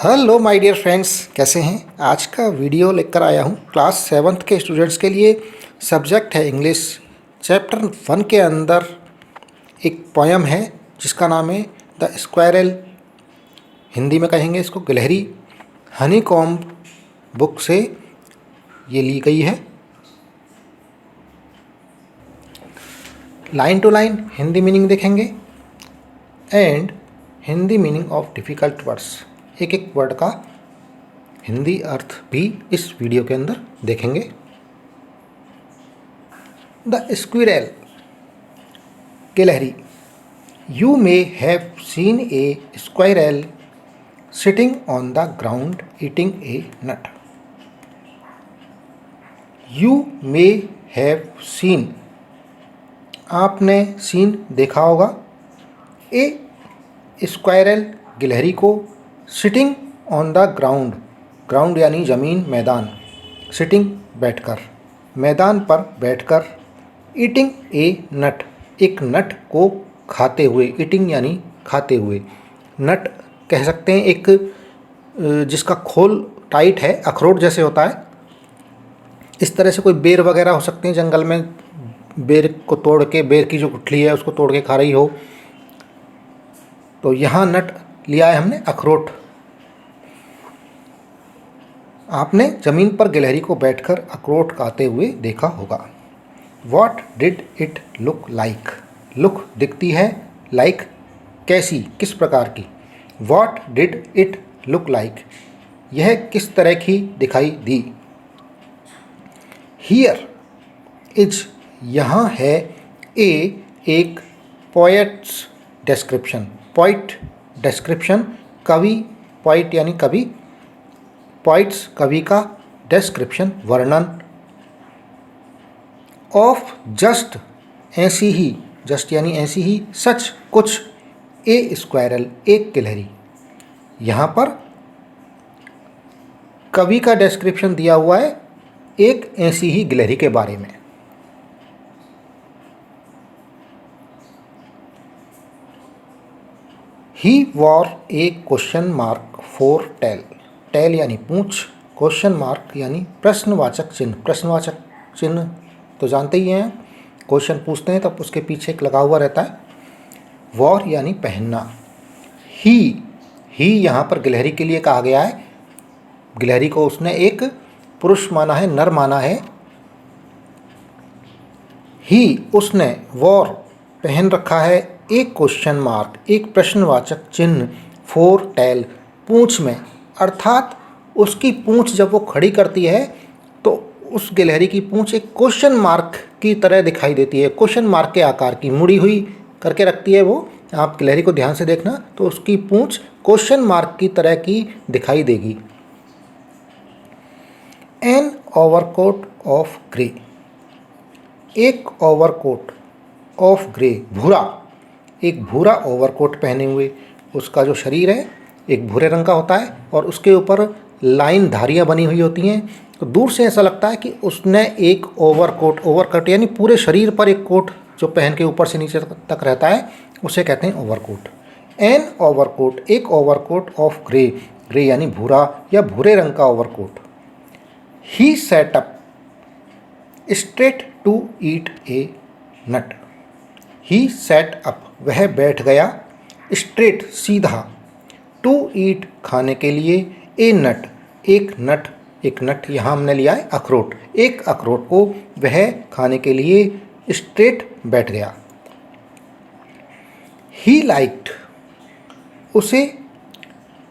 Hello my dear friends, कैसे हैं। आज का वीडियो लेकर आया हूं क्लास 7th के स्टूडेंट्स के लिए। सब्जेक्ट है इंग्लिश। चैप्टर 1 के अंदर एक पोयम है जिसका नाम है द स्क्वायरल। हिंदी में कहेंगे इसको गिलहरी। हनीकॉम्ब बुक से ये ली गई है। Line to line Hindi meaning देखेंगे and Hindi meaning of difficult words. एक एक वर्ड का हिंदी अर्थ भी इस वीडियो के अंदर देखेंगे। द स्क्विरल, गिलहरी। You may have seen a squirrel sitting on the ground eating a nut. You may have seen, आपने सीन देखा होगा, ए स्क्वायरल गिलहरी को, sitting on the ground, ground यानी ज़मीन, मैदान, सिटिंग बैठकर, मैदान पर बैठकर, ईटिंग ए नट, एक नट को खाते हुए, ईटिंग यानी खाते हुए, नट कह सकते हैं एक जिसका खोल टाइट है, अखरोट जैसे होता है। इस तरह से कोई बेर वगैरह हो सकते हैं, जंगल में बेर को तोड़ के, बेर की जो गुठली है उसको तोड़ के खा रही हो। तो यहाँ नट लिया है हमने, अखरोट। आपने ज़मीन पर गिलहरी को बैठकर अखरोट खाते हुए देखा होगा। What did it look like? Look दिखती है, लाइक कैसी, किस प्रकार की। What did it look like? यह किस तरह की दिखाई दी। Here is, यहाँ है, एक पोएट्स डिस्क्रिप्शन, पोइट डिस्क्रिप्शन, कवि, पोइट यानी कवि, पोइट्स कवि का, डिस्क्रिप्शन वर्णन, ऑफ जस्ट ऐसी ही, जस्ट यानी ऐसी ही, सच कुछ, ए स्क्वायरल एक गिलहरी। यहाँ पर कवि का डिस्क्रिप्शन दिया हुआ है एक ऐसी ही गिलहरी के बारे में। He wore a question mark for tail, tail यानी पूछ, क्वेश्चन मार्क यानी प्रश्नवाचक चिन्ह। प्रश्नवाचक चिन्ह तो जानते ही हैं, क्वेश्चन पूछते हैं तब उसके पीछे एक लगा हुआ रहता है। वॉर यानी पहनना। ही यहाँ पर गिलहरी के लिए कहा गया है। गिलहरी को उसने एक पुरुष माना है, नर माना है। ही उसने, वॉर पहन रखा है, एक क्वेश्चन मार्क एक प्रश्नवाचक चिन्ह, फॉर टेल पूंछ में, अर्थात उसकी पूंछ जब वो खड़ी करती है तो उस गिलहरी की पूंछ एक क्वेश्चन मार्क की तरह दिखाई देती है, क्वेश्चन मार्क के आकार की, मुड़ी हुई करके रखती है वो। आप गिलहरी को ध्यान से देखना तो उसकी पूंछ क्वेश्चन मार्क की तरह की दिखाई देगी। एन ओवरकोट ऑफ ग्रे, एक ओवरकोट ऑफ ग्रे, भूरा, एक भूरा ओवरकोट पहने हुए, उसका जो शरीर है एक भूरे रंग का होता है और उसके ऊपर लाइन धारियाँ बनी हुई होती हैं। तो दूर से ऐसा लगता है कि उसने एक ओवरकोट, ओवरकोट यानी पूरे शरीर पर एक कोट जो पहन के ऊपर से नीचे तक रहता है, उसे कहते हैं ओवरकोट। एन ओवरकोट, एक ओवरकोट ऑफ ग्रे, ग्रे यानी भूरा या भूरे रंग का overcoat. He set up straight to eat a nut, he set up वह बैठ गया, स्ट्रेट सीधा, टू ईट खाने के लिए, ए नट एक नट, एक नट यहाँ हमने लिया है अखरोट, एक अखरोट को वह खाने के लिए स्ट्रेट बैठ गया। ही लाइक्ड उसे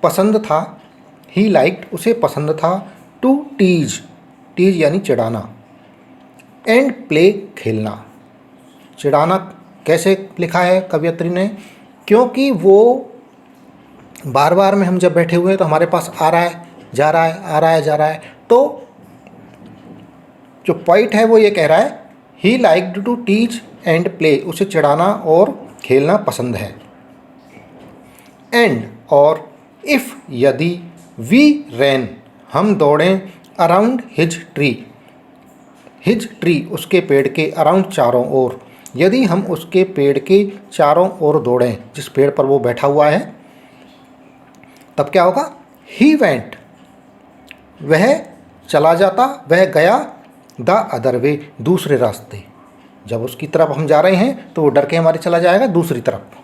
पसंद था, ही लाइक्ड उसे पसंद था, टू टीज, टीज यानी चिढ़ाना, एंड प्ले खेलना। चिढ़ाना कैसे लिखा है कवयित्री ने, क्योंकि वो बार बार में हम जब बैठे हुए हैं तो हमारे पास आ रहा है जा रहा है, आ रहा है जा रहा है, तो जो पॉइंट है वो ये कह रहा है he liked to teach and play, उसे चिढ़ाना और खेलना पसंद है। एंड और, इफ़ यदि, वी रैन हम दौड़ें, around his tree, his tree उसके पेड़ के, अराउंड चारों ओर, यदि हम उसके पेड़ के चारों ओर दौड़ें, जिस पेड़ पर वो बैठा हुआ है, तब क्या होगा, ही वेंट, वह चला जाता, वह गया, द अदर वे, दूसरे रास्ते। जब उसकी तरफ हम जा रहे हैं तो वो डर के हमारे चला जाएगा दूसरी तरफ।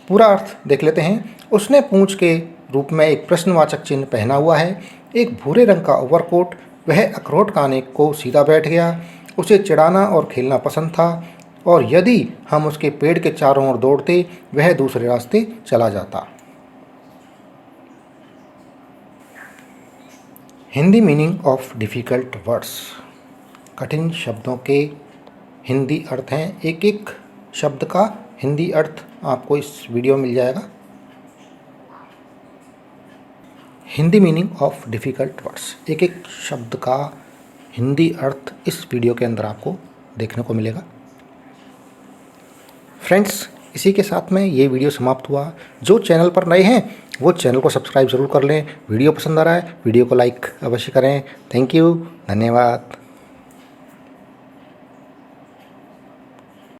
पूरा अर्थ देख लेते हैं। उसने पूंछ के रूप में एक प्रश्नवाचक चिन्ह पहना हुआ है, एक भूरे रंग का ओवरकोट, वह अखरोट खाने को सीधा बैठ गया, उसे चिढ़ाना और खेलना पसंद था, और यदि हम उसके पेड़ के चारों ओर दौड़ते वह दूसरे रास्ते चला जाता। Hindi meaning of difficult words. कठिन शब्दों के हिंदी अर्थ हैं। एक एक शब्द का हिंदी अर्थ आपको इस वीडियो में मिल जाएगा। Hindi meaning of difficult words, एक एक शब्द का हिंदी अर्थ इस वीडियो के अंदर आपको देखने को मिलेगा। फ्रेंड्स, इसी के साथ में ये वीडियो समाप्त हुआ। जो चैनल पर नए हैं वो चैनल को सब्सक्राइब ज़रूर कर लें। वीडियो पसंद आ रहा है वीडियो को लाइक अवश्य करें। थैंक यू, धन्यवाद।